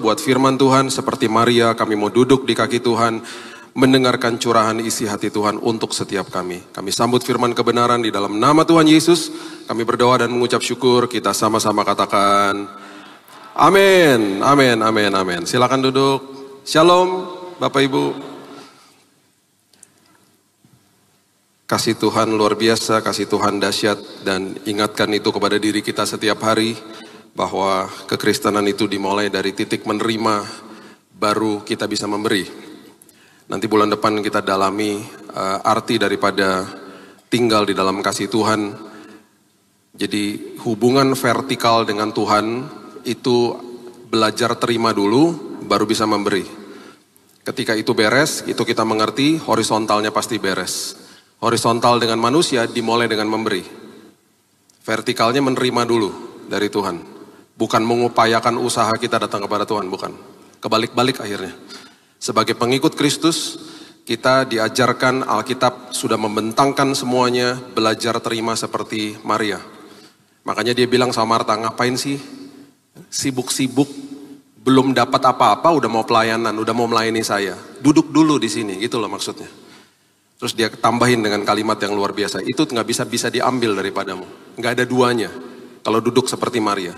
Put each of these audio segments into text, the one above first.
buat firman Tuhan. Seperti Maria, kami mau duduk di kaki Tuhan, mendengarkan curahan isi hati Tuhan untuk setiap kami. Kami sambut firman kebenaran di dalam nama Tuhan Yesus. Kami berdoa dan mengucap syukur. Kita sama-sama katakan amin, amin, amin, amin. Silakan duduk. Shalom Bapak Ibu. Kasih Tuhan luar biasa, kasih Tuhan dahsyat, dan ingatkan itu kepada diri kita setiap hari bahwa kekristenan itu dimulai dari titik menerima, baru kita bisa memberi. Nanti bulan depan kita dalami arti daripada tinggal di dalam kasih Tuhan. Jadi hubungan vertikal dengan Tuhan itu belajar terima dulu, baru bisa memberi. Ketika itu beres, itu kita mengerti horizontalnya pasti beres. Horizontal dengan manusia dimulai dengan memberi. Vertikalnya menerima dulu dari Tuhan. Bukan mengupayakan usaha kita datang kepada Tuhan, bukan. Kebalik-balik akhirnya. Sebagai pengikut Kristus, kita diajarkan, Alkitab sudah membentangkan semuanya, belajar terima seperti Maria. Makanya dia bilang sama Marta, ngapain sih sibuk-sibuk, belum dapat apa-apa, udah mau pelayanan, udah mau melayani saya. Duduk dulu di sini, gitu loh maksudnya. Terus dia tambahin dengan kalimat yang luar biasa, itu nggak bisa diambil daripadamu. Nggak ada duanya kalau duduk seperti Maria.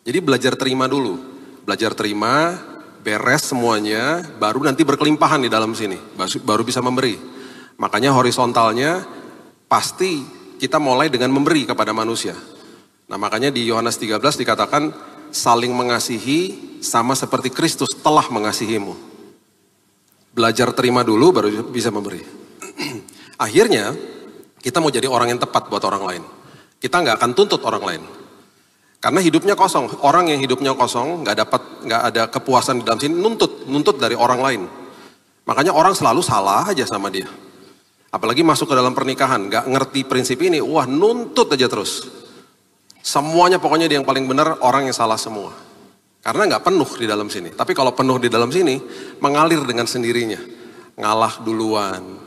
Jadi belajar terima dulu. Belajar terima, beres semuanya, baru nanti berkelimpahan di dalam sini. Baru bisa memberi. Makanya horizontalnya pasti kita mulai dengan memberi kepada manusia. Nah makanya di Yohanes 13 dikatakan saling mengasihi sama seperti Kristus telah mengasihimu. Belajar terima dulu baru bisa memberi. Akhirnya kita mau jadi orang yang tepat buat orang lain. Kita nggak akan tuntut orang lain. Karena hidupnya kosong. Orang yang hidupnya kosong nggak ada kepuasan di dalam sini, nuntut dari orang lain. Makanya orang selalu salah aja sama dia. Apalagi masuk ke dalam pernikahan, nggak ngerti prinsip ini, wah nuntut aja terus. Semuanya pokoknya dia yang paling benar, orang yang salah semua. Karena nggak penuh di dalam sini. Tapi kalau penuh di dalam sini, mengalir dengan sendirinya. Ngalah duluan.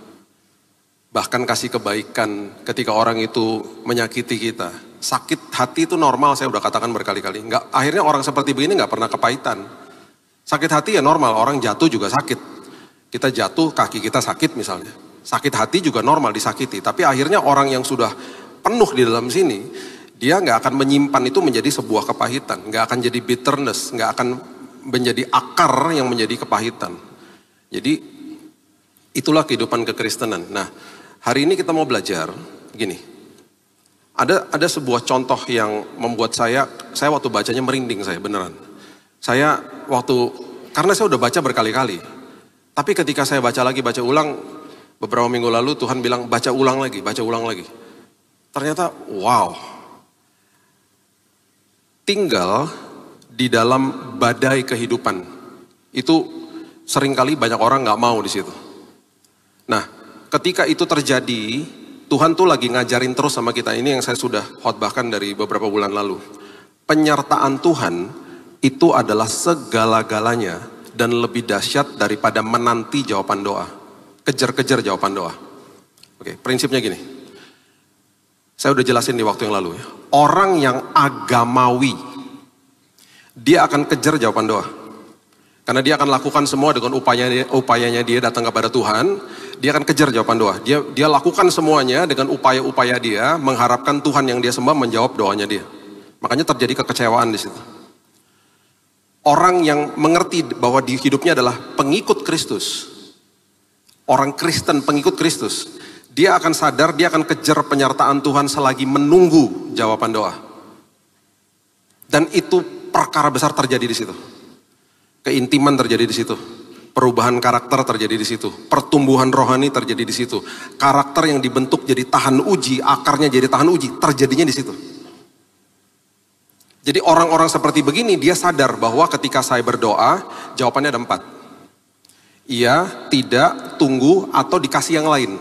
Bahkan kasih kebaikan ketika orang itu menyakiti kita. Sakit hati itu normal, saya udah katakan berkali-kali. Akhirnya orang seperti begini nggak pernah kepahitan. Sakit hati ya normal, orang jatuh juga sakit. Kita jatuh, kaki kita sakit misalnya. Sakit hati juga normal disakiti. Tapi akhirnya orang yang sudah penuh di dalam sini, dia nggak akan menyimpan itu menjadi sebuah kepahitan. Nggak akan jadi bitterness, nggak akan menjadi akar yang menjadi kepahitan. Jadi itulah kehidupan kekristenan. Nah, hari ini kita mau belajar gini. Ada sebuah contoh yang membuat saya waktu bacanya merinding saya beneran. Karena saya udah baca berkali-kali. Tapi ketika saya baca ulang, beberapa minggu lalu Tuhan bilang baca ulang lagi. Ternyata wow. Tinggal di dalam badai kehidupan. Itu seringkali banyak orang gak mau di situ. Nah, ketika itu terjadi, Tuhan tuh lagi ngajarin terus sama kita. Ini yang saya sudah khotbahkan dari beberapa bulan lalu. Penyertaan Tuhan itu adalah segala-galanya dan lebih dahsyat daripada menanti jawaban doa. Kejar-kejar jawaban doa. Oke, prinsipnya gini. Saya udah jelasin di waktu yang lalu ya. Orang yang agamawi, dia akan kejar jawaban doa. Karena dia akan lakukan semua dengan upayanya dia datang kepada Tuhan. Dia akan kejar jawaban doa. Dia lakukan semuanya dengan upaya-upaya dia, mengharapkan Tuhan yang dia sembah menjawab doanya dia. Makanya terjadi kekecewaan di situ. Orang yang mengerti bahwa di hidupnya adalah pengikut Kristus, orang Kristen pengikut Kristus, dia akan sadar, dia akan kejar penyertaan Tuhan selagi menunggu jawaban doa. Dan itu perkara besar terjadi di situ. Keintiman terjadi di situ. Perubahan karakter terjadi di situ. Pertumbuhan rohani terjadi di situ. Karakter yang dibentuk jadi tahan uji, akarnya jadi tahan uji, terjadinya di situ. Jadi orang-orang seperti begini, dia sadar bahwa ketika saya berdoa, jawabannya ada 4. Iya, tidak, tunggu, atau dikasih yang lain.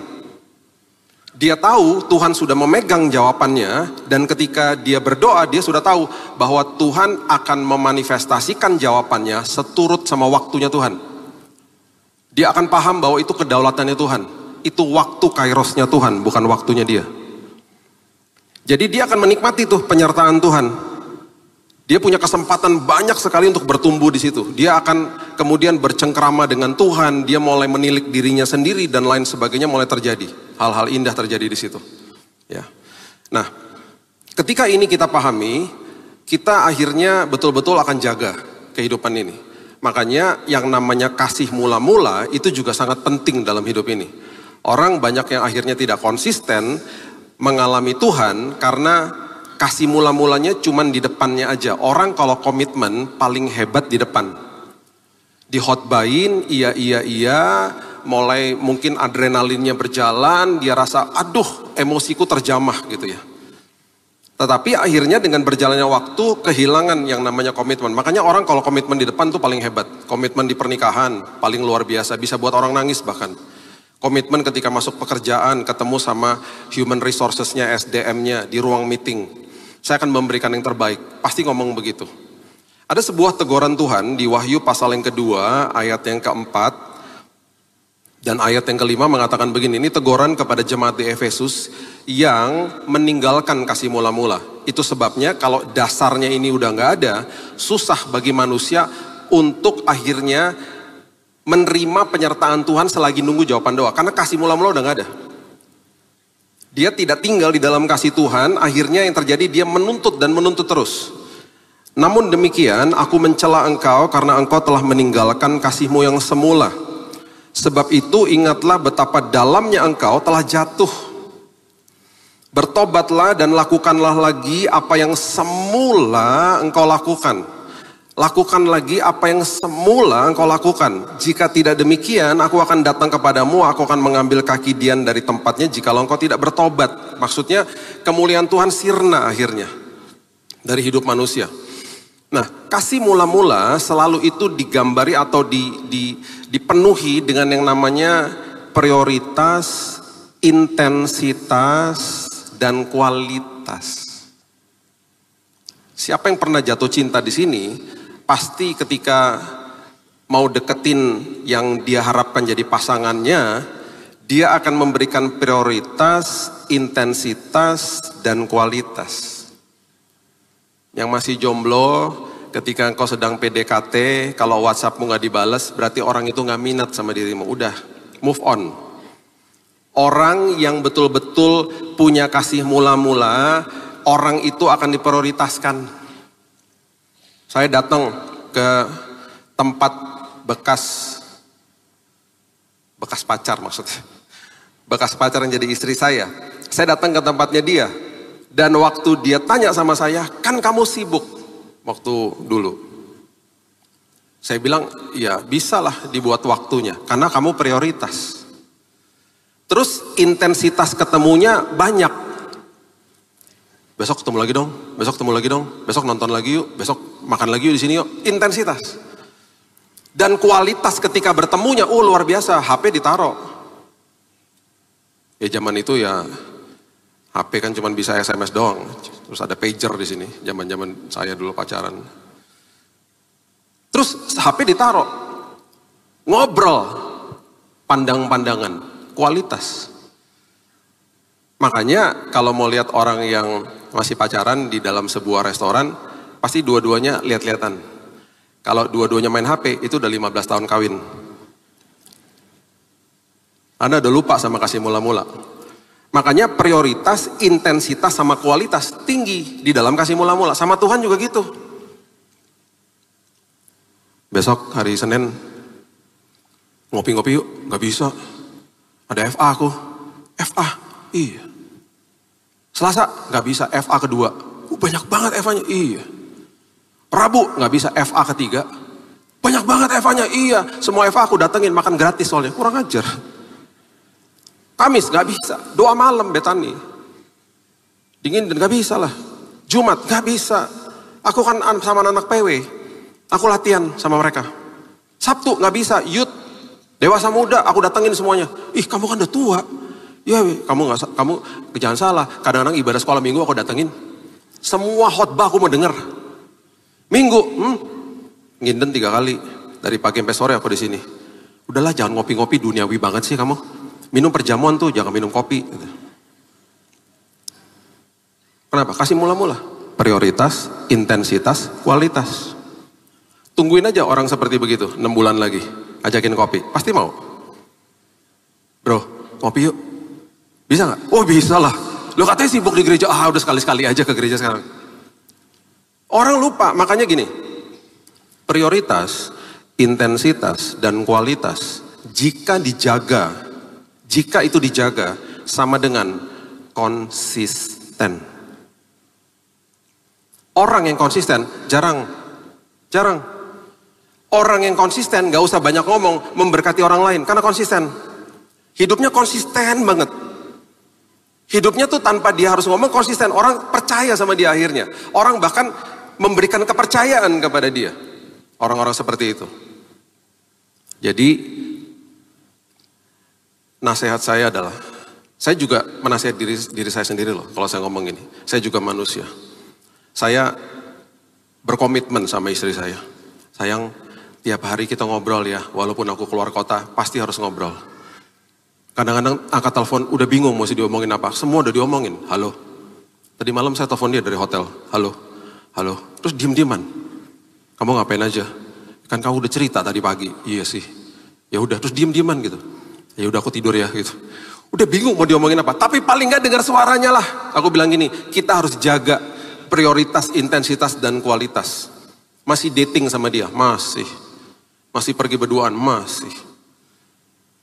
Dia tahu Tuhan sudah memegang jawabannya, dan ketika dia berdoa, dia sudah tahu bahwa Tuhan akan memanifestasikan jawabannya seturut sama waktunya Tuhan. Dia akan paham bahwa itu kedaulatannya Tuhan. Itu waktu kairosnya Tuhan, bukan waktunya dia. Jadi dia akan menikmati tuh penyertaan Tuhan. Dia punya kesempatan banyak sekali untuk bertumbuh di situ. Dia akan kemudian bercengkrama dengan Tuhan, dia mulai menilik dirinya sendiri dan lain sebagainya mulai terjadi. Hal-hal indah terjadi di situ. Ya. Nah, ketika ini kita pahami, kita akhirnya betul-betul akan jaga kehidupan ini. Makanya yang namanya kasih mula-mula itu juga sangat penting dalam hidup ini. Orang banyak yang akhirnya tidak konsisten mengalami Tuhan karena kasih mula-mulanya cuman di depannya aja. Orang kalau komitmen paling hebat di depan. Dihotbain, iya, mulai mungkin adrenalinnya berjalan, dia rasa aduh emosiku terjamah gitu ya. Tetapi akhirnya dengan berjalannya waktu kehilangan yang namanya komitmen. Makanya orang kalau komitmen di depan tuh paling hebat. Komitmen di pernikahan paling luar biasa, bisa buat orang nangis bahkan. Komitmen ketika masuk pekerjaan, ketemu sama human resources-nya, SDM-nya di ruang meeting. Saya akan memberikan yang terbaik, pasti ngomong begitu. Ada sebuah teguran Tuhan di Wahyu pasal yang kedua, ayat yang keempat, dan ayat yang kelima mengatakan begini, ini teguran kepada jemaat di Efesus yang meninggalkan kasih mula-mula. Itu sebabnya kalau dasarnya ini udah gak ada, susah bagi manusia untuk akhirnya menerima penyertaan Tuhan selagi nunggu jawaban doa. Karena kasih mula-mula udah gak ada. Dia tidak tinggal di dalam kasih Tuhan, akhirnya yang terjadi dia menuntut dan menuntut terus. Namun demikian, aku mencela engkau karena engkau telah meninggalkan kasihmu yang semula. Sebab itu ingatlah betapa dalamnya engkau telah jatuh. Bertobatlah dan lakukanlah lagi apa yang semula engkau lakukan. Lakukan lagi apa yang semula engkau lakukan. Jika tidak demikian, aku akan datang kepadamu, aku akan mengambil kaki Dian dari tempatnya jikalau engkau tidak bertobat. Maksudnya kemuliaan Tuhan sirna akhirnya dari hidup manusia. Nah, kasih mula-mula selalu itu digambari atau dipenuhi dengan yang namanya prioritas, intensitas, dan kualitas. Siapa yang pernah jatuh cinta di sini? Pasti ketika mau deketin yang dia harapkan jadi pasangannya, dia akan memberikan prioritas, intensitas, dan kualitas. Yang masih jomblo, ketika engkau sedang PDKT, kalau WhatsAppmu gak dibales, berarti orang itu gak minat sama dirimu. Udah, move on. Orang yang betul-betul punya kasih mula-mula, orang itu akan diprioritaskan. Saya datang ke tempat bekas pacar maksudnya. Bekas pacar yang jadi istri saya. Saya datang ke tempatnya dia. Dan waktu dia tanya sama saya, kan kamu sibuk waktu dulu. Saya bilang, ya bisalah dibuat waktunya. Karena kamu prioritas. Terus intensitas ketemunya banyak. Besok ketemu lagi dong, besok ketemu lagi dong, besok nonton lagi yuk, besok makan lagi yuk di sini yuk. Intensitas. Dan kualitas ketika bertemunya, luar biasa, HP ditaruh. Ya zaman itu ya, HP kan cuma bisa SMS doang. Terus ada pager di sini, zaman-zaman saya dulu pacaran. Terus HP ditaruh, ngobrol, pandang-pandangan, kualitas. Makanya kalau mau lihat orang yang masih pacaran di dalam sebuah restoran, pasti dua-duanya lihat-lihatan. Kalau dua-duanya main HP, itu udah 15 tahun kawin. Anda udah lupa sama kasih mula-mula. Makanya prioritas, intensitas, sama kualitas tinggi di dalam kasih mula-mula. Sama Tuhan juga gitu. Besok hari Senin, ngopi-ngopi yuk. Gak bisa. Ada FA aku. FA, iya. Selasa gak bisa, FA kedua. Banyak banget FA-nya, iya. Rabu gak bisa, FA ketiga. Banyak banget FA-nya, iya. Semua FA aku datengin, makan gratis soalnya. Kurang ajar. Kamis gak bisa, doa malam Betani. Dingin dan gak bisa lah. Jumat gak bisa. Aku kan sama anak PW. Aku latihan sama mereka. Sabtu gak bisa, youth. Dewasa muda, aku datengin semuanya. Ih kamu kan udah tua. Ya kamu jangan salah. Kadang-kadang ibadah sekolah minggu aku datengin. Semua khotbah aku mau denger. Minggu, nginden 3 kali. Dari pagi sampai sore aku di sini. Udahlah jangan ngopi-ngopi duniawi banget sih kamu. Minum perjamuan tuh, jangan minum kopi. Kenapa? Kasih mula-mula. Prioritas, intensitas, kualitas. Tungguin aja orang seperti begitu, 6 bulan lagi. Ajakin kopi, pasti mau. Bro, kopi yuk. Bisa nggak? Oh bisa lah. Lo katanya sibuk di gereja, udah sekali-sekali aja ke gereja sekarang. Orang lupa, makanya gini. Prioritas, intensitas, dan kualitas, jika itu dijaga, sama dengan konsisten. Orang yang konsisten, jarang. Orang yang konsisten gak usah banyak ngomong, memberkati orang lain, karena konsisten. Hidupnya konsisten banget. Hidupnya tuh tanpa dia harus ngomong konsisten. Orang percaya sama dia akhirnya. Orang bahkan memberikan kepercayaan kepada dia. Orang-orang seperti itu. Jadi, nasihat saya adalah, saya juga menasihat diri saya sendiri loh, kalau saya ngomong gini. Saya juga manusia. Saya berkomitmen sama istri saya. Sayang, tiap hari kita ngobrol ya, walaupun aku keluar kota, pasti harus ngobrol. Kadang-kadang angkat telepon, udah bingung mau diomongin apa. Semua udah diomongin, halo. Tadi malam saya telepon dia dari hotel, halo. Terus diem-dieman. Kamu ngapain aja? Kan kamu udah cerita tadi pagi. Iya sih. Ya udah, terus diem-dieman gitu. Ya udah aku tidur ya gitu. Udah bingung mau diomongin apa. Tapi paling nggak dengar suaranya lah. Aku bilang gini, kita harus jaga prioritas, intensitas, dan kualitas. Masih dating sama dia? Masih pergi berduaan? Masih.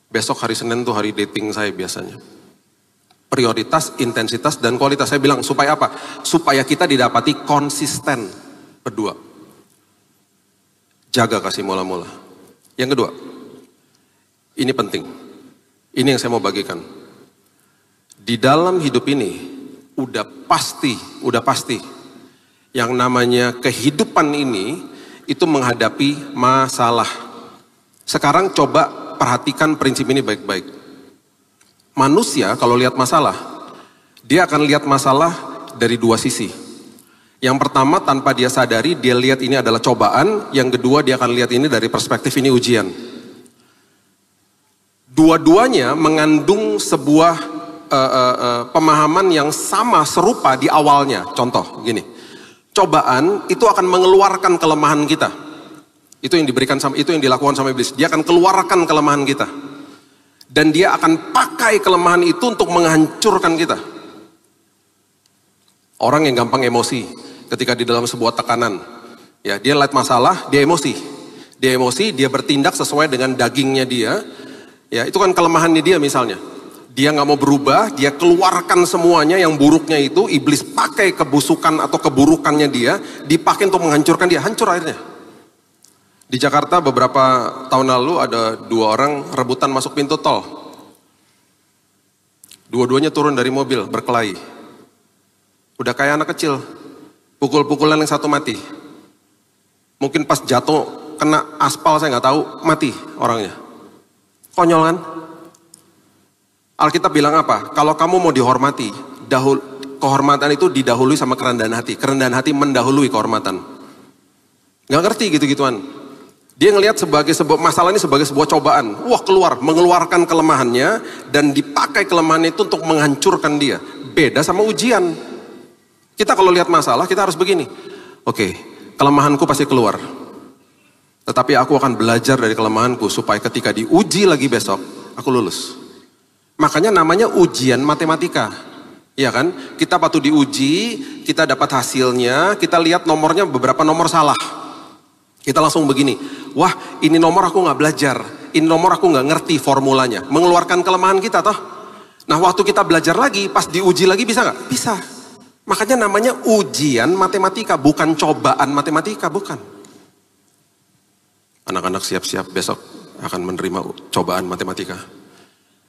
Besok hari Senin tuh hari dating saya biasanya. Prioritas, intensitas, dan kualitas. Saya bilang supaya apa? Supaya kita didapati konsisten berdua. Jaga kasih mula-mula. Yang kedua, ini penting. Ini yang saya mau bagikan. Di dalam hidup ini, udah pasti yang namanya kehidupan ini itu menghadapi masalah. Sekarang coba perhatikan prinsip ini baik-baik. Manusia kalau lihat masalah, dia akan lihat masalah dari dua sisi. Yang pertama tanpa dia sadari, dia lihat ini adalah cobaan. Yang kedua dia akan lihat ini dari perspektif ini ujian. Dua-duanya mengandung sebuah pemahaman yang sama, serupa di awalnya. Contoh gini, cobaan itu akan mengeluarkan kelemahan kita. Itu yang dilakukan sama iblis. Dia akan keluarkan kelemahan kita. Dan dia akan pakai kelemahan itu untuk menghancurkan kita. Orang yang gampang emosi ketika di dalam sebuah tekanan. Ya, dia lihat masalah, dia emosi. Dia bertindak sesuai dengan dagingnya dia. Ya, itu kan kelemahannya dia misalnya. Dia nggak mau berubah, dia keluarkan semuanya yang buruknya itu, iblis pakai kebusukan atau keburukannya dia, dipakai untuk menghancurkan dia, hancur akhirnya. Di Jakarta beberapa tahun lalu ada 2 orang rebutan masuk pintu tol. Dua-duanya turun dari mobil, berkelahi. Udah kayak anak kecil, pukul-pukulan yang satu mati. Mungkin pas jatuh, kena aspal saya nggak tahu, mati orangnya. Konyol kan? Alkitab bilang apa? Kalau kamu mau dihormati, kehormatan itu didahului sama kerendahan hati. Kerendahan hati mendahului kehormatan. Gak ngerti gitu-gituan. Dia ngelihat sebagai sebuah masalah ini sebagai sebuah cobaan. Wah, mengeluarkan kelemahannya dan dipakai kelemahan itu untuk menghancurkan dia. Beda sama ujian. Kita kalau lihat masalah, kita harus begini. Oke, kelemahanku pasti keluar. Tetapi aku akan belajar dari kelemahanku supaya ketika diuji lagi besok, aku lulus. Makanya namanya ujian matematika. Iya kan? Kita patut diuji, kita dapat hasilnya, kita lihat nomornya beberapa nomor salah. Kita langsung begini, wah ini nomor aku gak belajar, ini nomor aku gak ngerti formulanya. Mengeluarkan kelemahan kita toh. Nah waktu kita belajar lagi, pas diuji lagi bisa gak? Bisa. Makanya namanya ujian matematika, bukan cobaan matematika, bukan. Anak-anak siap-siap besok akan menerima cobaan matematika.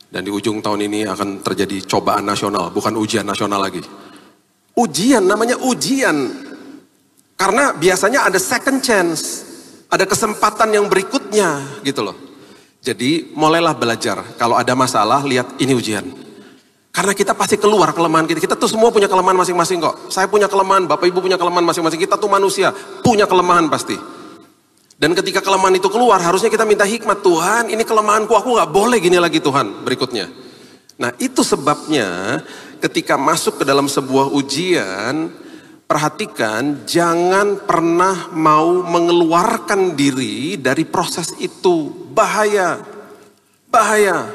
Dan di ujung tahun ini akan terjadi cobaan nasional, bukan ujian nasional lagi. Ujian, namanya ujian. Karena biasanya ada second chance, ada kesempatan yang berikutnya gitu loh. Jadi mulailah belajar, kalau ada masalah lihat ini ujian. Karena kita pasti keluar kelemahan kita. Kita tuh semua punya kelemahan masing-masing kok. Saya punya kelemahan, Bapak Ibu punya kelemahan masing-masing. Kita tuh manusia, punya kelemahan pasti. Dan ketika kelemahan itu keluar, harusnya kita minta hikmat. Tuhan, ini kelemahanku, aku gak boleh gini lagi Tuhan, berikutnya. Nah itu sebabnya ketika masuk ke dalam sebuah ujian, Perhatikan, jangan pernah mau mengeluarkan diri dari proses itu. Bahaya, bahaya.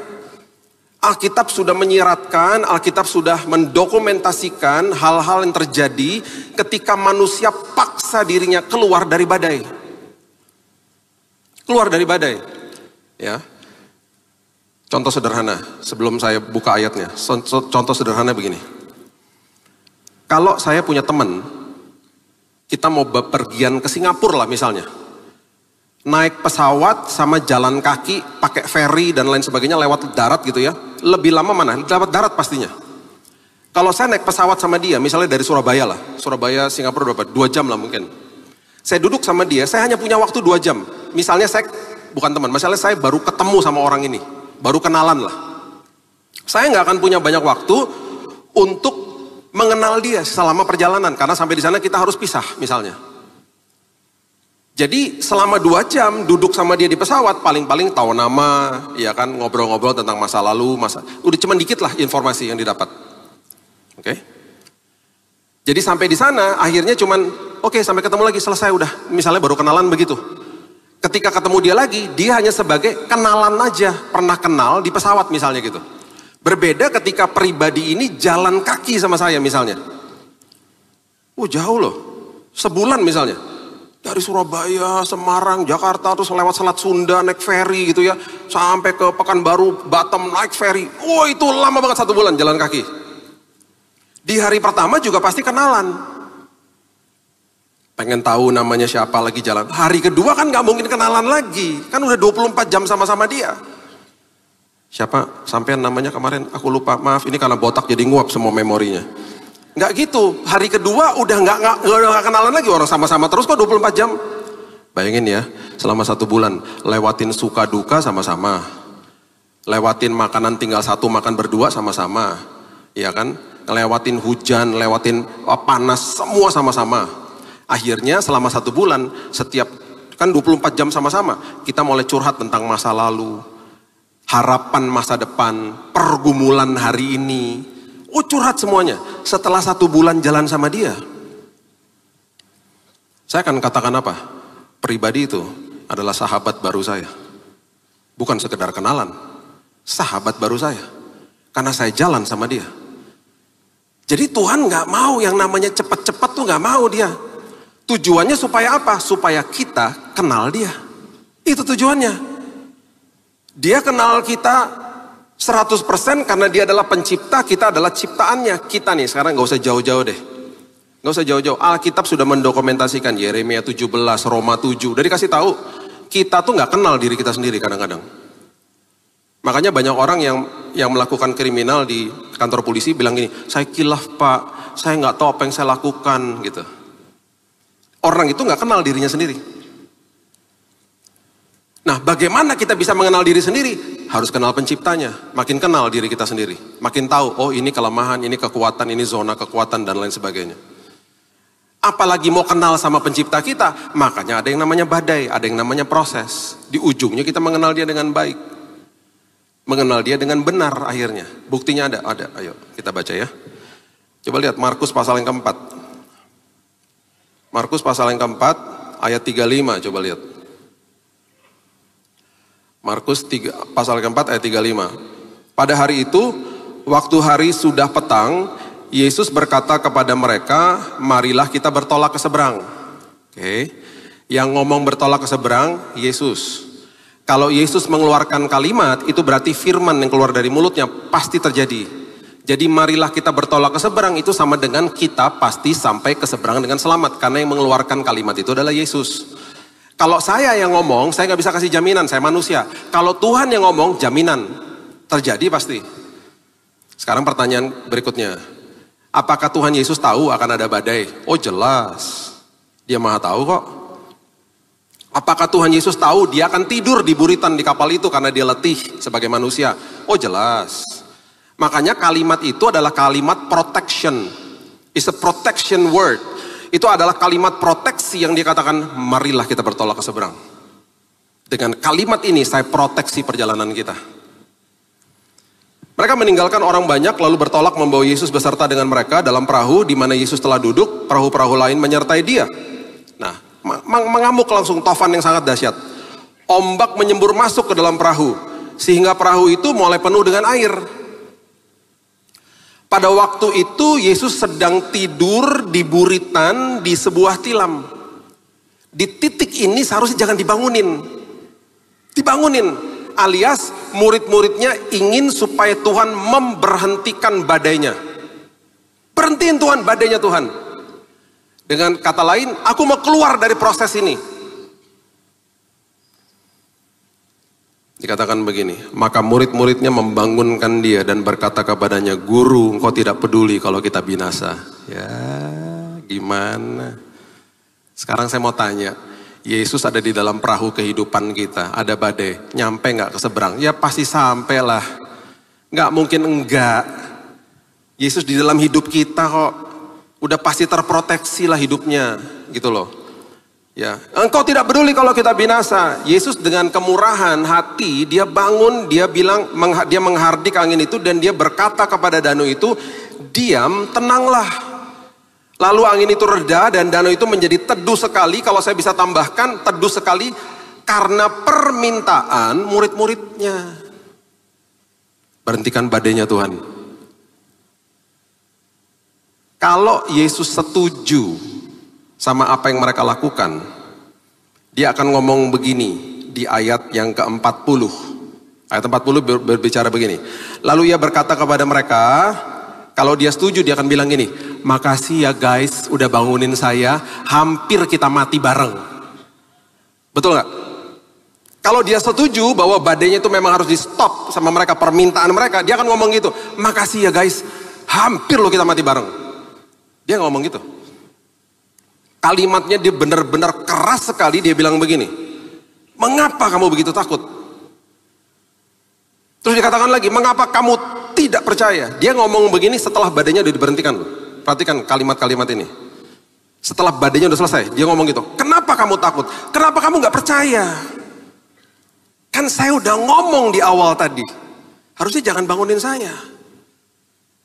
Alkitab sudah menyiratkan, Alkitab sudah mendokumentasikan hal-hal yang terjadi ketika manusia paksa dirinya keluar dari badai. Keluar dari badai. Ya. Contoh sederhana, sebelum saya buka ayatnya. Contoh sederhana begini. Kalau saya punya teman, kita mau bepergian ke Singapura lah misalnya. Naik pesawat sama jalan kaki, pakai ferry dan lain sebagainya lewat darat gitu ya. Lebih lama mana? Lewat darat pastinya. Kalau saya naik pesawat sama dia, misalnya dari Surabaya lah. Surabaya, Singapura berapa? 2 jam lah mungkin. Saya duduk sama dia, saya hanya punya waktu 2 jam. Misalnya saya, bukan teman, misalnya saya baru ketemu sama orang ini. Baru kenalan lah. Saya nggak akan punya banyak waktu untuk mengenal dia selama perjalanan, karena sampai di sana kita harus pisah misalnya. Jadi selama 2 jam duduk sama dia di pesawat, paling-paling tahu nama, ya kan, ngobrol-ngobrol tentang masa lalu, udah cuman dikit lah informasi yang didapat. Oke? Jadi sampai di sana akhirnya cuman oke, sampai ketemu lagi, selesai udah, misalnya baru kenalan begitu. Ketika ketemu dia lagi, dia hanya sebagai kenalan aja, pernah kenal di pesawat misalnya gitu. Berbeda ketika pribadi ini jalan kaki sama saya misalnya. Jauh loh. Sebulan misalnya. Dari Surabaya, Semarang, Jakarta, terus lewat Selat Sunda, naik ferry gitu ya. Sampai ke Pekanbaru, Batam, naik ferry. Itu lama banget 1 bulan jalan kaki. Di hari pertama juga pasti kenalan. Pengen tahu namanya siapa lagi jalan. Hari kedua kan gak mungkin kenalan lagi. Kan udah 24 jam sama-sama dia. Siapa sampean namanya kemarin, aku lupa, maaf, ini karena botak jadi nguap semua memorinya. Nggak gitu, hari kedua udah nggak kenalan lagi, orang sama-sama terus kok 24 jam. Bayangin ya, selama 1 bulan, lewatin suka duka sama-sama. Lewatin makanan tinggal satu, makan berdua sama-sama. Ya kan, lewatin hujan, lewatin panas, semua sama-sama. Akhirnya selama 1 bulan, setiap, kan 24 jam sama-sama, kita mulai curhat tentang masa lalu. Harapan masa depan, pergumulan hari ini, curhat semuanya. Setelah 1 bulan jalan sama dia, saya akan katakan apa? Pribadi itu adalah sahabat baru saya. Bukan sekedar kenalan, sahabat baru saya. Karena saya jalan sama dia. Jadi Tuhan gak mau yang namanya cepat-cepat tuh gak mau dia. Tujuannya supaya apa? Supaya kita kenal dia. Itu tujuannya. Dia kenal kita 100% karena dia adalah pencipta, kita adalah ciptaannya. Kita nih sekarang gak usah jauh-jauh deh. Gak usah jauh-jauh. Alkitab sudah mendokumentasikan Yeremia 17, Roma 7. Udah dikasih tahu, kita tuh gak kenal diri kita sendiri kadang-kadang. Makanya banyak orang yang melakukan kriminal di kantor polisi bilang gini, saya kilaf pak, saya gak tahu apa yang saya lakukan gitu. Orang itu gak kenal dirinya sendiri. Nah, bagaimana kita bisa mengenal diri sendiri? Harus kenal penciptanya. Makin kenal diri kita sendiri. Makin tahu, ini kelemahan, ini kekuatan, ini zona kekuatan, dan lain sebagainya. Apalagi mau kenal sama pencipta kita, makanya ada yang namanya badai, ada yang namanya proses. Di ujungnya kita mengenal dia dengan baik. Mengenal dia dengan benar akhirnya. Buktinya ada. Ayo kita baca ya. Coba lihat Markus pasal yang keempat. Markus pasal yang keempat, ayat 35, coba lihat. Markus pasal keempat ayat 35. Pada hari itu, waktu hari sudah petang, Yesus berkata kepada mereka, marilah kita bertolak ke seberang. Oke. Yang ngomong bertolak ke seberang, Yesus. Kalau Yesus mengeluarkan kalimat, itu berarti firman yang keluar dari mulutnya pasti terjadi. Jadi marilah kita bertolak ke seberang itu sama dengan kita pasti sampai ke seberang dengan selamat. Karena yang mengeluarkan kalimat itu adalah Yesus. Kalau saya yang ngomong, saya nggak bisa kasih jaminan, saya manusia. Kalau Tuhan yang ngomong, jaminan terjadi pasti. Sekarang pertanyaan berikutnya, apakah Tuhan Yesus tahu akan ada badai? Oh jelas, dia maha tahu kok. Apakah Tuhan Yesus tahu dia akan tidur di buritan di kapal itu karena dia letih sebagai manusia? Oh jelas. Makanya kalimat itu adalah kalimat protection. It's a protection word. Itu adalah kalimat proteksi yang dikatakan, marilah kita bertolak ke seberang. Dengan kalimat ini saya proteksi perjalanan kita. Mereka meninggalkan orang banyak lalu bertolak membawa Yesus beserta dengan mereka dalam perahu di mana Yesus telah duduk, perahu-perahu lain menyertai dia. Nah, mengamuk langsung tofan yang sangat dahsyat. Ombak menyembur masuk ke dalam perahu sehingga perahu itu mulai penuh dengan air. Pada waktu itu Yesus sedang tidur di buritan di sebuah tilam. Di titik ini seharusnya jangan dibangunin. Dibangunin. Alias murid-muridnya ingin supaya Tuhan memberhentikan badainya. Berhentiin Tuhan badainya Tuhan. Dengan kata lain, aku mau keluar dari proses ini. Dikatakan begini, maka murid-muridnya membangunkan dia dan berkata kepadanya, Guru, engkau tidak peduli kalau kita binasa. Ya, gimana? Sekarang saya mau tanya, Yesus ada di dalam perahu kehidupan kita, ada badai, nyampe nggak ke seberang? Ya pasti sampai lah, nggak mungkin enggak. Yesus di dalam hidup kita kok, udah pasti terproteksi lah hidupnya, gitu loh. Ya, engkau tidak peduli kalau kita binasa. Yesus dengan kemurahan hati, dia bangun, dia bilang, dia menghardik angin itu dan dia berkata kepada danau itu, diam, tenanglah. Lalu angin itu reda dan danau itu menjadi teduh sekali. Kalau saya bisa tambahkan, teduh sekali karena permintaan murid-muridnya. Berhentikan badainya Tuhan. Kalau Yesus setuju sama apa yang mereka lakukan, dia akan ngomong begini di ayat yang ke-40. Ayat 40 berbicara begini. Lalu ia berkata kepada mereka, kalau dia setuju dia akan bilang gini, makasih ya guys udah bangunin saya, hampir kita mati bareng. Betul gak? Kalau dia setuju bahwa badainya itu memang harus di stop sama mereka, permintaan mereka, dia akan ngomong gitu, makasih ya guys, hampir lo kita mati bareng. Dia ngomong gitu. Kalimatnya dia benar-benar keras sekali, dia bilang begini, mengapa kamu begitu takut? Terus dikatakan lagi, mengapa kamu tidak percaya? Dia ngomong begini setelah badainya udah diberhentikan. Perhatikan kalimat-kalimat ini. Setelah badainya udah selesai, dia ngomong gitu. Kenapa kamu takut? Kenapa kamu gak percaya? Kan saya udah ngomong di awal tadi. Harusnya jangan bangunin saya.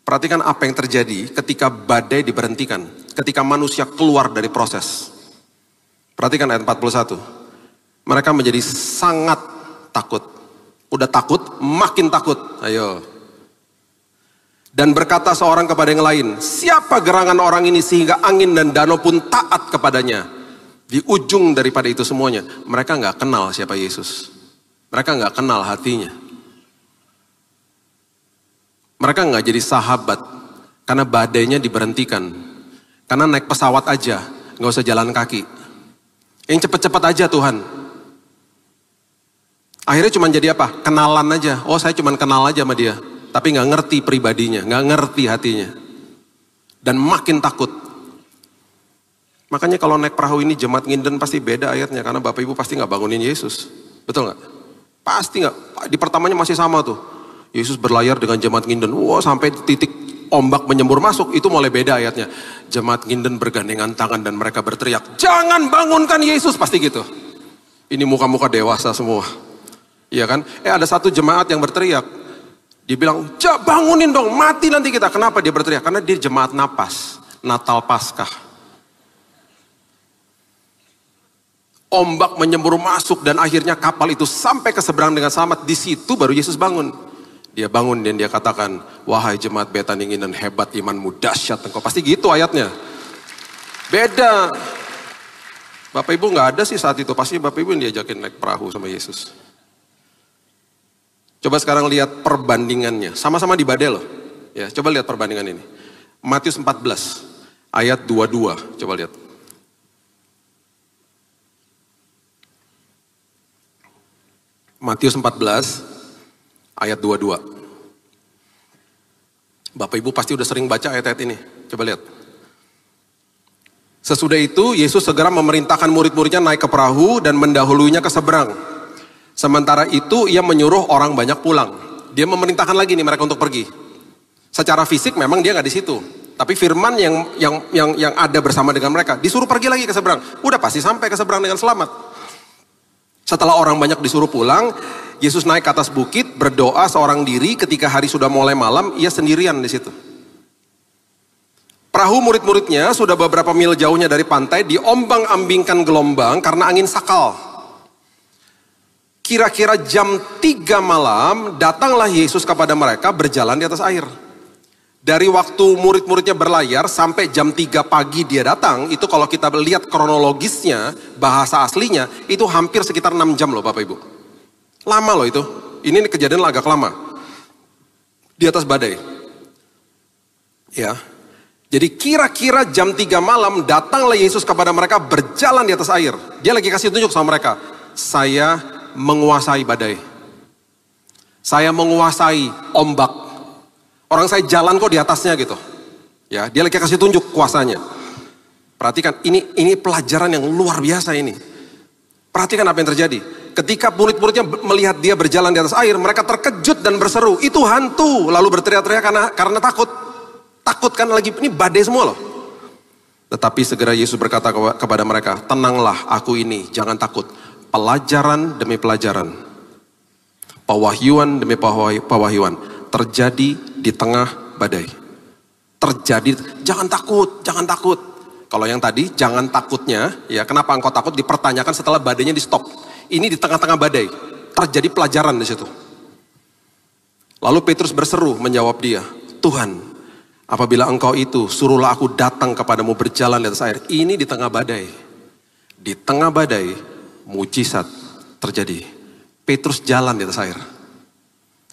Perhatikan apa yang terjadi ketika badai diberhentikan. Ketika manusia keluar dari proses. Perhatikan ayat 41. Mereka menjadi sangat takut. Udah takut, makin takut. Ayo. Dan berkata seorang kepada yang lain, siapa gerangan orang ini sehingga angin dan danau pun taat kepadanya. Di ujung daripada itu semuanya, mereka gak kenal siapa Yesus. Mereka gak kenal hatinya. Mereka gak jadi sahabat, karena badainya diberhentikan. Karena naik pesawat aja, gak usah jalan kaki. Yang cepet-cepet aja Tuhan. Akhirnya cuma jadi apa? Kenalan aja. Oh saya cuma kenal aja sama dia. Tapi gak ngerti pribadinya, gak ngerti hatinya. Dan makin takut. Makanya kalau naik perahu ini jemaat nginden pasti beda ayatnya. Karena Bapak Ibu pasti gak bangunin Yesus. Betul gak? Pasti gak. Di pertamanya masih sama tuh. Yesus berlayar dengan jemaat nginden. Wah sampai titik ombak menyembur masuk. Itu mulai beda ayatnya. Jemaat nginden bergandengan tangan dan mereka berteriak, jangan bangunkan Yesus. Pasti gitu. Ini muka-muka dewasa semua. Iya kan? Ada satu jemaat yang berteriak. Dia bilang, bangunin dong, mati nanti kita. Kenapa dia berteriak? Karena dia jemaat napas, Natal Paskah. Ombak menyembur masuk dan akhirnya kapal itu sampai ke seberang dengan selamat. Di situ baru Yesus bangun. Dia bangun dan dia katakan, wahai jemaat Betani Nginden, hebat imanmu, dahsyat engkau. Pasti gitu ayatnya. Beda. Bapak Ibu gak ada sih saat itu. Pasti Bapak Ibu yang diajakin naik perahu sama Yesus. Coba sekarang lihat perbandingannya. Sama-sama di badai loh. Ya, coba lihat perbandingan ini. Matius 14 ayat 22. Coba lihat. Matius 14 ayat 22. Bapak Ibu pasti udah sering baca ayat-ayat ini. Coba lihat. Sesudah itu Yesus segera memerintahkan murid-muridnya naik ke perahu dan mendahulunya ke seberang. Sementara itu ia menyuruh orang banyak pulang. Dia memerintahkan lagi nih mereka untuk pergi. Secara fisik memang dia nggak di situ. Tapi firman yang ada bersama dengan mereka disuruh pergi lagi ke seberang. Udah pasti sampai ke seberang dengan selamat. Setelah orang banyak disuruh pulang, Yesus naik ke atas bukit, berdoa seorang diri. Ketika hari sudah mulai malam, ia sendirian di situ. Perahu murid-muridnya sudah beberapa mil jauhnya dari pantai, diombang-ambingkan gelombang karena angin sakal. Kira-kira jam 3 malam, datanglah Yesus kepada mereka berjalan di atas air. Dari waktu murid-muridnya berlayar sampai jam 3 pagi dia datang, itu kalau kita lihat kronologisnya, bahasa aslinya, itu hampir sekitar 6 jam loh Bapak Ibu. Lama loh itu. Ini kejadian agak lama. Di atas badai. Ya. Jadi kira-kira jam 3 malam datanglah Yesus kepada mereka berjalan di atas air. Dia lagi kasih tunjuk sama mereka. Saya menguasai badai. Saya menguasai ombak. Orang saya jalan kok di atasnya gitu. Ya, dia lagi kasih tunjuk kuasanya. Perhatikan, ini pelajaran yang luar biasa ini. Perhatikan apa yang terjadi. Ketika murid-muridnya melihat dia berjalan di atas air, mereka terkejut dan berseru, itu hantu. Lalu berteriak-teriak karena takut. Takut kan lagi, ini badai semua loh. Tetapi segera Yesus berkata kepada mereka, tenanglah, aku ini, jangan takut. Pelajaran demi pelajaran. Pewahyuan demi pewahyuan. Terjadi di tengah badai. Terjadi, jangan takut, jangan takut. Kalau yang tadi, jangan takutnya, ya kenapa engkau takut dipertanyakan setelah badainya di stop. Ini di tengah-tengah badai, terjadi pelajaran di situ. Lalu Petrus berseru menjawab dia, Tuhan, apabila engkau itu, suruhlah aku datang kepadamu berjalan di atas air. Ini di tengah badai. Di tengah badai, mujizat terjadi. Petrus jalan di atas air.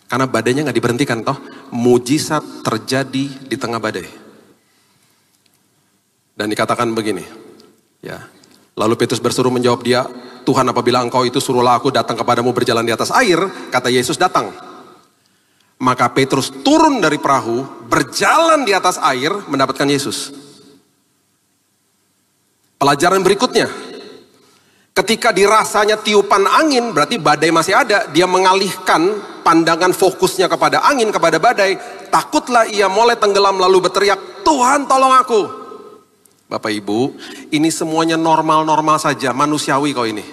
Karena badainya nggak diberhentikan toh. Mujizat terjadi di tengah badai. Dan dikatakan begini. Ya. Lalu Petrus berseru menjawab dia, Tuhan apabila engkau itu suruhlah aku datang kepadamu berjalan di atas air. Kata Yesus datang. Maka Petrus turun dari perahu, berjalan di atas air mendapatkan Yesus. Pelajaran berikutnya. Ketika dirasanya tiupan angin, berarti badai masih ada. Dia mengalihkan pandangan fokusnya kepada angin, kepada badai. Takutlah ia mulai tenggelam lalu berteriak, Tuhan tolong aku. Bapak Ibu, ini semuanya normal-normal saja, manusiawi kok ini.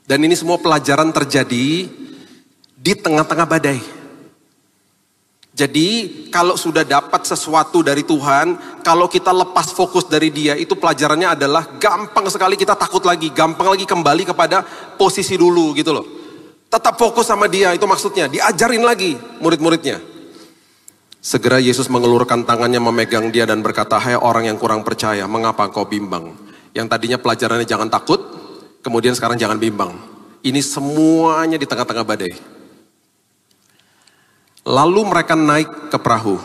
Dan ini semua pelajaran terjadi di tengah-tengah badai. Jadi kalau sudah dapat sesuatu dari Tuhan, kalau kita lepas fokus dari Dia, itu pelajarannya adalah gampang sekali kita takut lagi, gampang lagi kembali kepada posisi dulu gitu loh. Tetap fokus sama Dia, itu maksudnya, diajarin lagi murid-muridnya. Segera Yesus mengelurkan tangannya memegang dia dan berkata, hai orang yang kurang percaya, mengapa kau bimbang? Yang tadinya pelajarannya jangan takut, kemudian sekarang jangan bimbang. Ini semuanya di tengah-tengah badai. Lalu mereka naik ke perahu.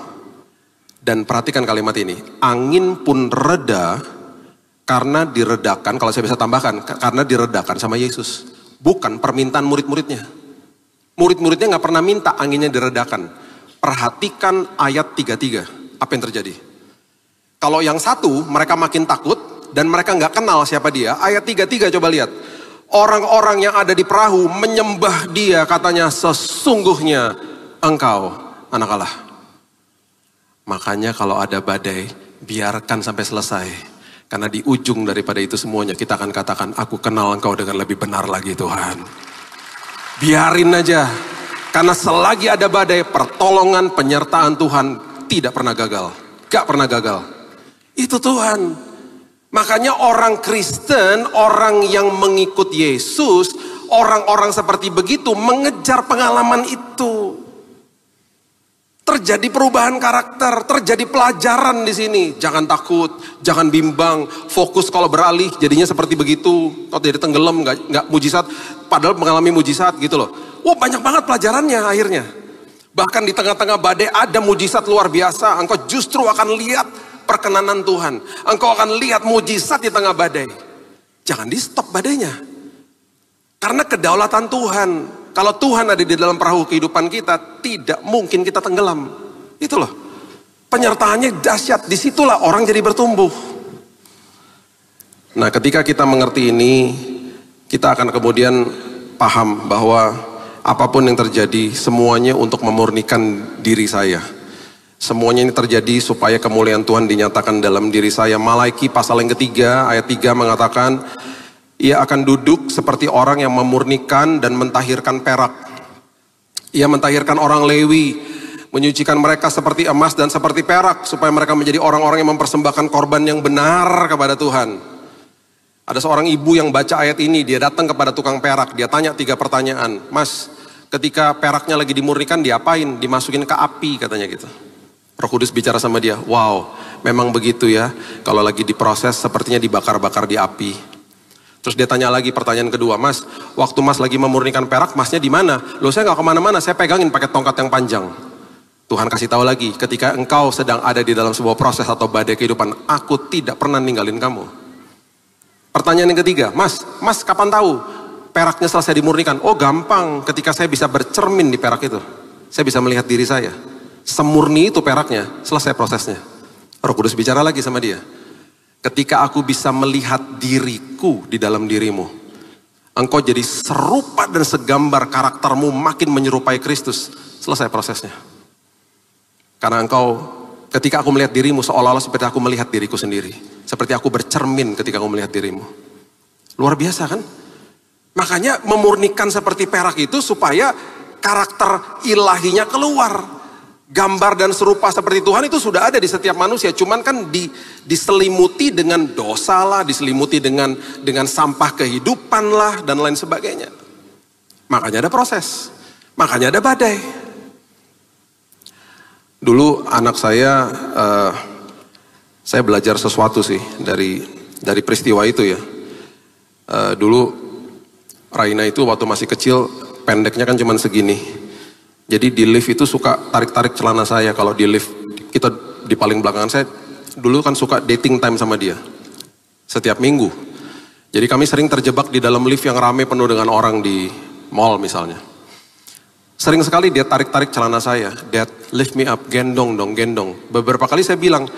Dan perhatikan kalimat ini, angin pun reda karena diredakan, kalau saya bisa tambahkan, karena diredakan sama Yesus. Bukan permintaan murid-muridnya. Murid-muridnya gak pernah minta anginnya diredakan. Perhatikan ayat 33, apa yang terjadi? Kalau yang satu, mereka makin takut dan mereka nggak kenal siapa dia. Ayat 33 coba lihat. Orang-orang yang ada di perahu menyembah dia, katanya sesungguhnya engkau anak Allah. Makanya kalau ada badai, biarkan sampai selesai. Karena di ujung daripada itu semuanya kita akan katakan, aku kenal engkau dengan lebih benar lagi Tuhan. Biarin aja. Karena selagi ada badai, pertolongan, penyertaan Tuhan tidak pernah gagal. Gak pernah gagal. Itu Tuhan. Makanya orang Kristen, orang yang mengikut Yesus, orang-orang seperti begitu mengejar pengalaman itu. Terjadi perubahan karakter, terjadi pelajaran di sini. Jangan takut, jangan bimbang, fokus kalau beralih jadinya seperti begitu. Kalau jadi tenggelam, nggak mujizat, padahal mengalami mujizat gitu loh. Wah banyak banget pelajarannya akhirnya. Bahkan di tengah-tengah badai ada mujizat luar biasa. Engkau justru akan lihat perkenanan Tuhan. Engkau akan lihat mujizat di tengah badai. Jangan di stop badainya. Karena kedaulatan Tuhan. Kalau Tuhan ada di dalam perahu kehidupan kita, tidak mungkin kita tenggelam. Itu loh. Penyertaannya dahsyat. Disitulah orang jadi bertumbuh. Nah ketika kita mengerti ini, kita akan kemudian paham bahwa apapun yang terjadi, semuanya untuk memurnikan diri saya. Semuanya ini terjadi supaya kemuliaan Tuhan dinyatakan dalam diri saya. Malaiki pasal yang ketiga, ayat 3 mengatakan, ia akan duduk seperti orang yang memurnikan dan mentahirkan perak. Ia mentahirkan orang Lewi, menyucikan mereka seperti emas dan seperti perak, supaya mereka menjadi orang-orang yang mempersembahkan korban yang benar kepada Tuhan. Ada seorang ibu yang baca ayat ini, dia datang kepada tukang perak, dia tanya 3 pertanyaan. Mas, ketika peraknya lagi dimurnikan diapain? Dimasukin ke api katanya gitu. Roh Kudus bicara sama dia, wow, memang begitu ya, kalau lagi diproses sepertinya dibakar-bakar di api. Terus dia tanya lagi pertanyaan kedua, Mas, waktu Mas lagi memurnikan perak, Masnya di mana? Loh, saya nggak kemana-mana, saya pegangin pakai tongkat yang panjang. Tuhan kasih tahu lagi, ketika engkau sedang ada di dalam sebuah proses atau badai kehidupan, aku tidak pernah ninggalin kamu. Pertanyaan yang ketiga, Mas kapan tahu peraknya selesai dimurnikan? Oh gampang, ketika saya bisa bercermin di perak itu, saya bisa melihat diri saya. Semurni itu peraknya, selesai prosesnya. Roh Kudus bicara lagi sama dia. Ketika aku bisa melihat diriku di dalam dirimu, engkau jadi serupa dan segambar, karaktermu makin menyerupai Kristus. Selesai prosesnya. Karena engkau, ketika aku melihat dirimu, seolah-olah seperti aku melihat diriku sendiri. Seperti aku bercermin ketika aku melihat dirimu. Luar biasa kan? Makanya memurnikan seperti perak itu supaya karakter ilahinya keluar. Gambar dan serupa seperti Tuhan itu sudah ada di setiap manusia. Cuman kan diselimuti dengan dosa lah, diselimuti dengan sampah kehidupan lah, dan lain sebagainya. Makanya ada proses. Makanya ada badai. Dulu anak saya belajar sesuatu sih dari peristiwa itu ya. Dulu Raina itu waktu masih kecil, pendeknya kan cuman segini. Jadi di lift itu suka tarik-tarik celana saya. Kalau di lift kita di paling belakang, saya dulu kan suka dating time sama dia setiap minggu. Jadi kami sering terjebak di dalam lift yang ramai penuh dengan orang di mall misalnya. Sering sekali dia tarik-tarik celana saya. Dad, lift me up, gendong dong, gendong. Beberapa kali saya bilang,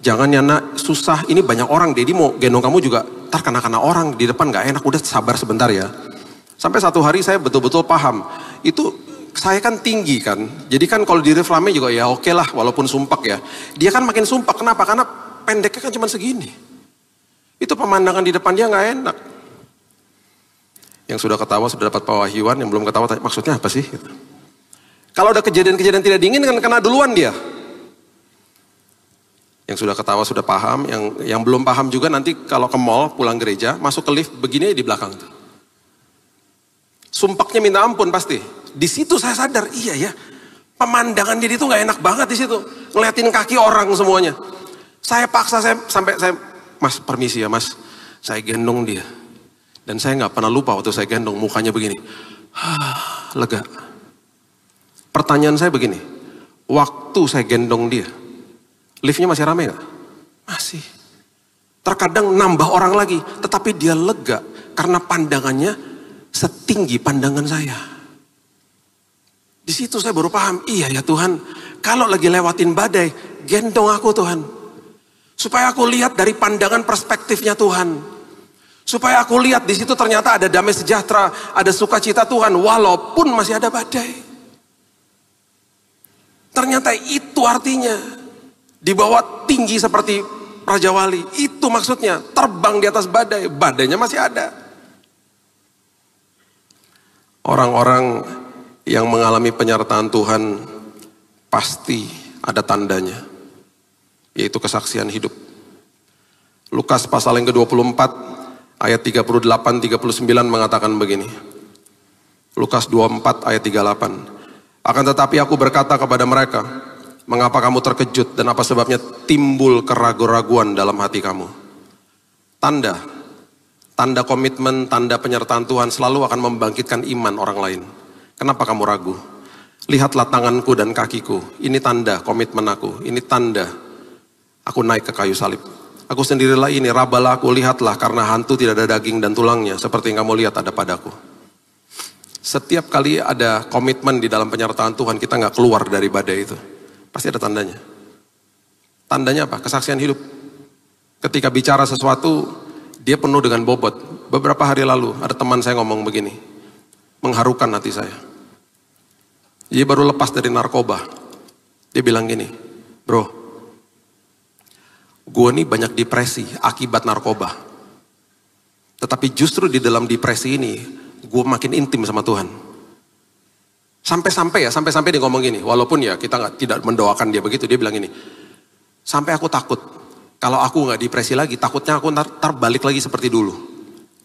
jangan ya nak, susah, ini banyak orang, Daddy mau gendong kamu juga, ntar kena orang di depan gak enak, udah sabar sebentar ya. Sampai satu hari saya betul-betul paham, itu saya kan tinggi kan, jadi kan kalau di lift rame juga ya oke lah, walaupun sumpek ya. Dia kan makin sumpek, kenapa? Karena pendeknya kan cuma segini. Itu pemandangan di depan dia gak enak. Yang sudah ketawa sudah dapat pewahyuan, yang belum ketawa maksudnya apa sih? Gitu. Kalau ada kejadian-kejadian tidak diinginkan, kena duluan dia. Yang sudah ketawa sudah paham, yang belum paham juga nanti kalau ke mall, pulang gereja, masuk ke lift, begini di belakang tuh. Sumpaknya minta ampun pasti. Di situ saya sadar, iya ya, pemandangan dia itu nggak enak banget di situ, ngeliatin kaki orang semuanya. Saya paksa, sampai Mas permisi ya Mas, saya gendong dia, dan saya nggak pernah lupa waktu saya gendong mukanya begini, lega. Pertanyaan saya begini, waktu saya gendong dia, liftnya masih ramai nggak? Masih. Terkadang nambah orang lagi, tetapi dia lega karena pandangannya setinggi pandangan saya. Di situ saya baru paham, iya ya Tuhan, kalau lagi lewatin badai, gendong aku Tuhan. Supaya aku lihat dari pandangan perspektifnya Tuhan. Supaya aku lihat di situ ternyata ada damai sejahtera, ada sukacita Tuhan, walaupun masih ada badai. Ternyata itu artinya, dibawa tinggi seperti Raja Wali, itu maksudnya, terbang di atas badai, badainya masih ada. Orang-orang yang mengalami penyertaan Tuhan pasti ada tandanya, yaitu kesaksian hidup. Lukas pasal yang ke-24 ayat 38-39 mengatakan begini. Lukas 24 ayat 38. Akan tetapi aku berkata kepada mereka, mengapa kamu terkejut dan apa sebabnya timbul keraguan-raguan dalam hati kamu? Tanda komitmen, tanda penyertaan Tuhan selalu akan membangkitkan iman orang lain. Kenapa kamu ragu? Lihatlah tanganku dan kakiku. Ini tanda komitmen aku. Ini tanda aku naik ke kayu salib. Aku sendirilah ini, rabalah aku, lihatlah, karena hantu tidak ada daging dan tulangnya, seperti yang kamu lihat ada padaku. Setiap kali ada komitmen di dalam penyertaan Tuhan, kita nggak keluar dari badai itu. Pasti ada tandanya. Tandanya apa? Kesaksian hidup. Ketika bicara sesuatu, dia penuh dengan bobot. Beberapa hari lalu, ada teman saya ngomong begini. Mengharukan hati saya. Dia baru lepas dari narkoba. Dia bilang gini, bro, gue nih banyak depresi akibat narkoba. Tetapi justru di dalam depresi ini, gue makin intim sama Tuhan. Sampai-sampai dia ngomong gini, walaupun ya kita tidak mendoakan dia begitu, dia bilang gini, sampai aku takut, kalau aku nggak depresi lagi, takutnya aku ntar balik lagi seperti dulu.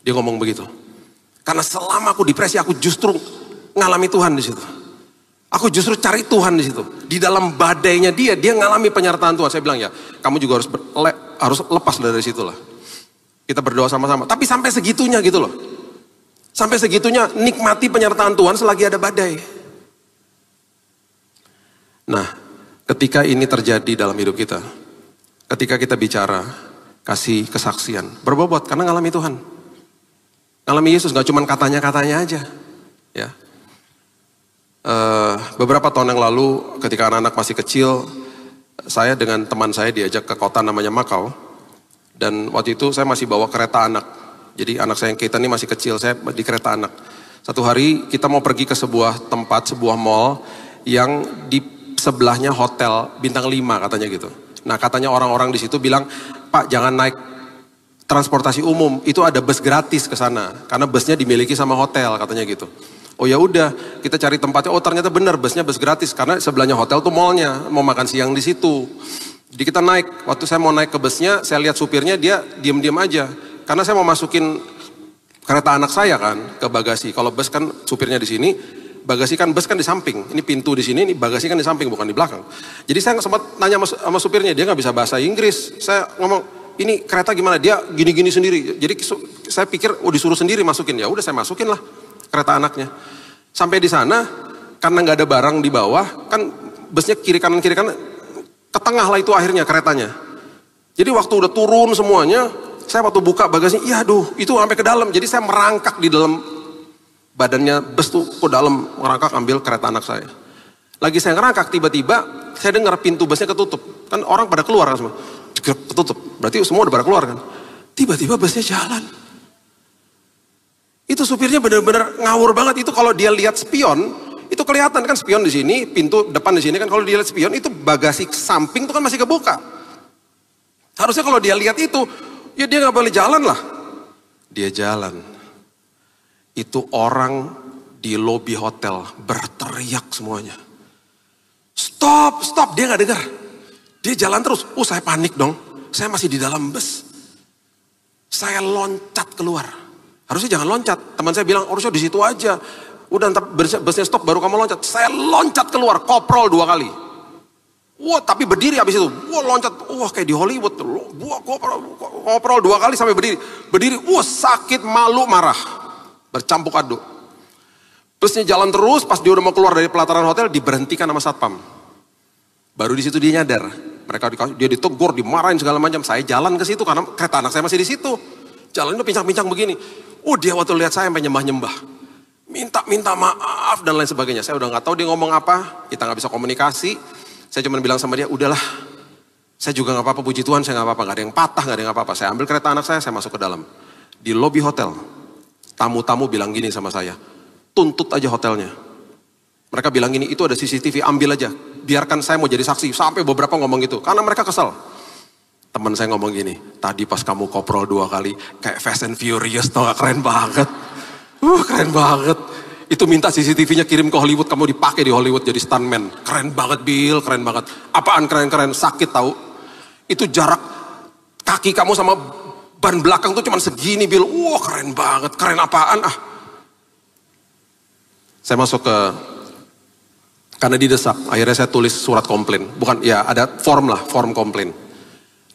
Dia ngomong begitu. Karena selama aku depresi, aku justru ngalami Tuhan di situ. Aku justru cari Tuhan di situ. Di dalam badainya dia ngalami penyertaan Tuhan. Saya bilang ya, kamu juga harus lepas dari situ lah. Kita berdoa sama-sama. Tapi sampai segitunya gitu loh. Sampai segitunya nikmati penyertaan Tuhan selagi ada badai. Nah, ketika ini terjadi dalam hidup kita, ketika kita bicara, kasih kesaksian, berbobot karena ngalami Tuhan. Ngalami Yesus, gak cuma katanya-katanya aja. Ya. Beberapa tahun yang lalu, ketika anak-anak masih kecil, saya dengan teman saya diajak ke kota namanya Makau. Dan waktu itu saya masih bawa kereta anak. Jadi anak saya yang Keita ini masih kecil, saya di kereta anak. Satu hari kita mau pergi ke sebuah tempat, sebuah mall yang di sebelahnya hotel bintang 5 katanya gitu. Nah katanya orang-orang di situ bilang, Pak jangan naik transportasi umum, itu ada bus gratis ke sana karena busnya dimiliki sama hotel katanya gitu. Oh ya udah, kita cari tempatnya. Oh ternyata benar busnya bus gratis karena sebelahnya hotel tuh mallnya, mau makan siang di situ. Jadi kita naik. Waktu saya mau naik ke busnya, saya lihat supirnya dia diam-diam aja karena saya mau masukin kereta anak saya kan ke bagasi. Kalau bus kan supirnya di sini. Bagasi kan bus kan di samping, ini pintu di sini, ini bagasi kan di samping bukan di belakang. Jadi saya sempat nanya sama supirnya, dia nggak bisa bahasa Inggris. Saya ngomong, ini kereta gimana? Dia gini-gini sendiri. Jadi saya pikir, disuruh sendiri masukin. Ya udah saya masukin lah kereta anaknya. Sampai di sana, karena nggak ada barang di bawah, kan busnya kiri kanan ke tengah lah itu akhirnya keretanya. Jadi waktu udah turun semuanya, saya waktu buka bagasinya, iya aduh itu sampai ke dalam. Jadi saya merangkak di dalam. Badannya bus tuh ke dalam ngerangkak ambil kereta anak saya. Lagi saya ngerangkak tiba-tiba saya dengar pintu busnya ketutup. Kan orang pada keluar kan semua. Ketutup. Berarti semua udah pada keluar kan. Tiba-tiba busnya jalan. Itu supirnya benar-benar ngawur banget. Itu kalau dia lihat spion, itu kelihatan kan spion di sini, pintu depan di sini kan kalau dia lihat spion itu bagasi samping itu kan masih kebuka. Harusnya kalau dia lihat itu, ya dia nggak boleh jalan lah. Dia jalan. Itu orang di lobi hotel berteriak semuanya. Stop, stop, dia nggak dengar. Dia jalan terus. Saya panik dong. Saya masih di dalam bus. Saya loncat keluar. Harusnya jangan loncat. Teman saya bilang harusnya di situ aja. Udah ntar busnya stop baru kamu loncat. Saya loncat keluar, koprol 2 kali. Wah, tapi berdiri habis itu. Wah, loncat. Wah, kayak di Hollywood. Wah, koprol 2 kali sampai berdiri. Berdiri, wah sakit, malu, marah. Bercampur aduk. Busnya jalan terus, pas dia udah mau keluar dari pelataran hotel, diberhentikan sama satpam. Baru di situ dia nyadar. Dia ditegur, dimarahin segala macam. Saya jalan ke situ karena kereta anak saya masih di situ. Jalan itu pincang-pincang begini. Dia waktu lihat saya sampai nyembah-nyembah. Minta maaf dan lain sebagainya. Saya udah nggak tahu dia ngomong apa. Kita nggak bisa komunikasi. Saya cuma bilang sama dia, udahlah. Saya juga nggak apa-apa, puji Tuhan saya nggak apa-apa. Nggak ada yang patah, nggak ada yang apa-apa. Saya ambil kereta anak saya masuk ke dalam. Di lobi hotel. Tamu-tamu bilang gini sama saya, tuntut aja hotelnya. Mereka bilang gini, itu ada CCTV, ambil aja. Biarkan saya mau jadi saksi. Sampai beberapa ngomong gitu, karena mereka kesel. Teman saya ngomong gini, tadi pas kamu koprol 2 kali, kayak Fast and Furious, tau gak? Keren banget. Keren banget. Itu minta CCTV-nya kirim ke Hollywood, kamu dipakai di Hollywood jadi stuntman. Keren banget Bill, keren banget. Apaan keren-keren, sakit tahu. Itu jarak kaki kamu sama ban belakang tuh cuma segini Bill. Keren banget. Keren apaan Saya masuk ke, karena didesak, akhirnya saya tulis surat komplain. Bukan, ya ada form komplain.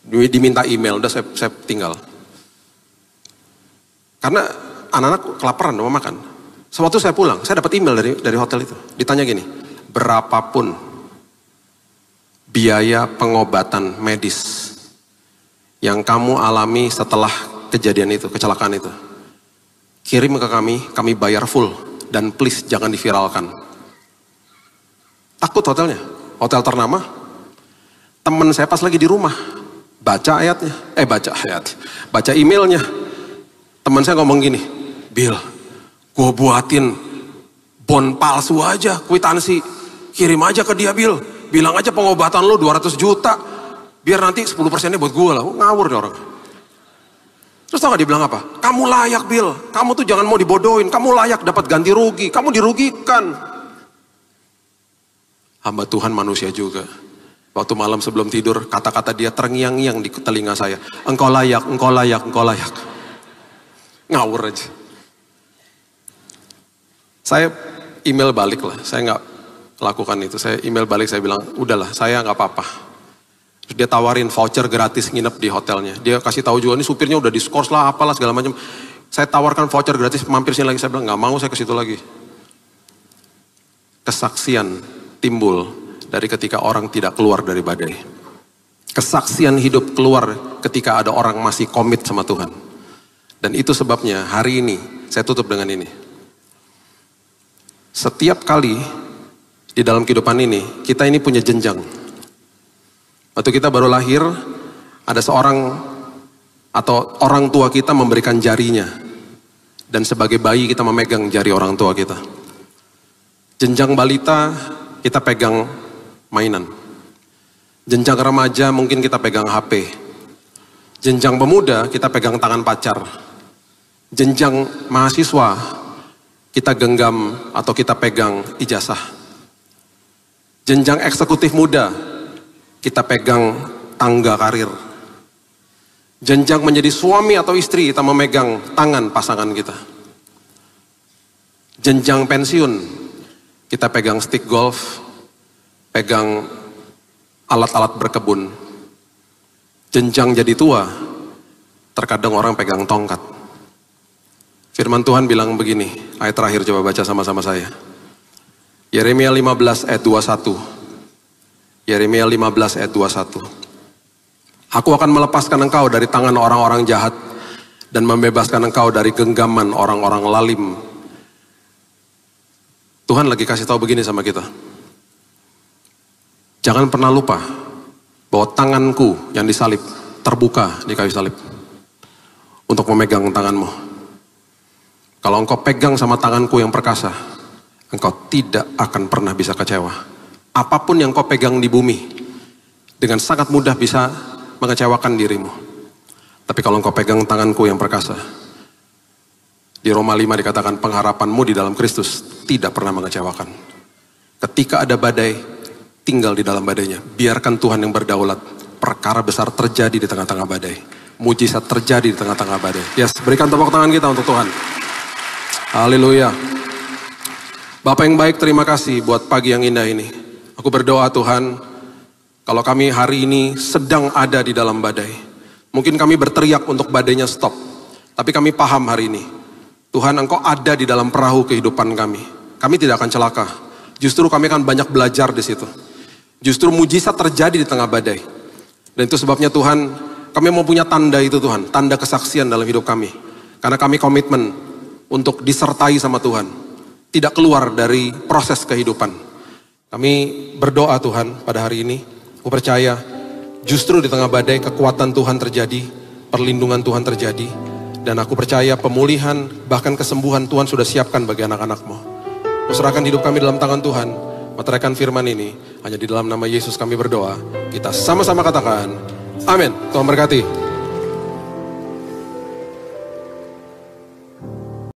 Diminta email, udah saya tinggal. Karena anak-anak kelaparan mau makan. Sewaktu saya pulang, saya dapat email dari hotel itu. Ditanya gini, berapapun biaya pengobatan medis yang kamu alami setelah kejadian itu, kecelakaan itu, kirim ke kami bayar full, dan please jangan diviralkan. Takut hotelnya, hotel ternama. Temen saya pas lagi di rumah, baca emailnya. Teman saya ngomong gini, Bill, gue buatin bon palsu aja, kwitansi, kirim aja ke dia Bill, bilang aja pengobatan lo 200 juta, biar nanti 10%-nya buat gue lah. Ngawur nih orang. Terus tau gak dia bilang apa? Kamu layak Bill, kamu tuh jangan mau dibodohin, kamu layak dapat ganti rugi, kamu dirugikan. hamba Tuhan manusia juga. Waktu malam sebelum tidur, kata-kata dia terngiang-ngiang di telinga saya. Engkau layak, engkau layak, engkau layak. Ngawur aja. Saya email balik lah, saya nggak lakukan itu. Saya email balik, saya bilang, udahlah, saya nggak apa-apa. Terus dia tawarin voucher gratis nginep di hotelnya. Dia kasih tahu juga, ini supirnya udah diskors lah, apalah segala macam. Saya tawarkan voucher gratis, mampir sini lagi. Saya bilang, nggak mau, saya ke situ lagi. Kesaksian timbul dari ketika orang tidak keluar dari badai. Kesaksian hidup keluar ketika ada orang masih komit sama Tuhan. Dan itu sebabnya hari ini, saya tutup dengan ini. Setiap kali di dalam kehidupan ini, kita ini punya jenjang. Waktu kita baru lahir, ada seorang atau orang tua kita memberikan jarinya. Dan sebagai bayi kita memegang jari orang tua kita. Jenjang balita, kita pegang mainan. Jenjang remaja mungkin kita pegang HP. Jenjang pemuda, kita pegang tangan pacar. Jenjang mahasiswa, kita genggam atau kita pegang ijazah. Jenjang eksekutif muda, kita pegang tangga karir. Jenjang menjadi suami atau istri, kita memegang tangan pasangan kita. Jenjang pensiun, kita pegang stick golf, pegang alat-alat berkebun. Jenjang jadi tua, terkadang orang pegang tongkat. Firman Tuhan bilang begini, ayat terakhir coba baca sama-sama saya. Yeremia 15 ayat 21. Yeremia 15 ayat 21. Aku akan melepaskan engkau dari tangan orang-orang jahat dan membebaskan engkau dari genggaman orang-orang lalim. Tuhan lagi kasih tahu begini sama kita. Jangan pernah lupa bahwa tanganku yang disalib terbuka di kayu salib untuk memegang tanganmu. Kalau engkau pegang sama tanganku yang perkasa, engkau tidak akan pernah bisa kecewa. Apapun yang kau pegang di bumi, dengan sangat mudah bisa mengecewakan dirimu. Tapi kalau engkau pegang tanganku yang perkasa, di Roma 5 dikatakan pengharapanmu di dalam Kristus tidak pernah mengecewakan. Ketika ada badai, tinggal di dalam badainya. Biarkan Tuhan yang berdaulat. Perkara besar terjadi di tengah-tengah badai. Mujizat terjadi di tengah-tengah badai. Yes, berikan tepuk tangan kita untuk Tuhan. Haleluya. Bapak yang baik, terima kasih buat pagi yang indah ini. Aku berdoa Tuhan, kalau kami hari ini sedang ada di dalam badai. Mungkin kami berteriak untuk badainya stop. Tapi kami paham hari ini. Tuhan, Engkau ada di dalam perahu kehidupan kami. Kami tidak akan celaka. Justru kami akan banyak belajar di situ. Justru mujizat terjadi di tengah badai. Dan itu sebabnya Tuhan, kami mau punya tanda itu Tuhan. Tanda kesaksian dalam hidup kami. Karena kami komitmen untuk disertai sama Tuhan. Tidak keluar dari proses kehidupan. Kami berdoa Tuhan pada hari ini. Aku percaya justru di tengah badai kekuatan Tuhan terjadi. Perlindungan Tuhan terjadi. Dan aku percaya pemulihan bahkan kesembuhan Tuhan sudah siapkan bagi anak-anak-Mu. Serahkan hidup kami dalam tangan Tuhan. Meteraikan firman ini. Hanya di dalam nama Yesus kami berdoa. Kita sama-sama katakan. Amin. Tuhan berkati.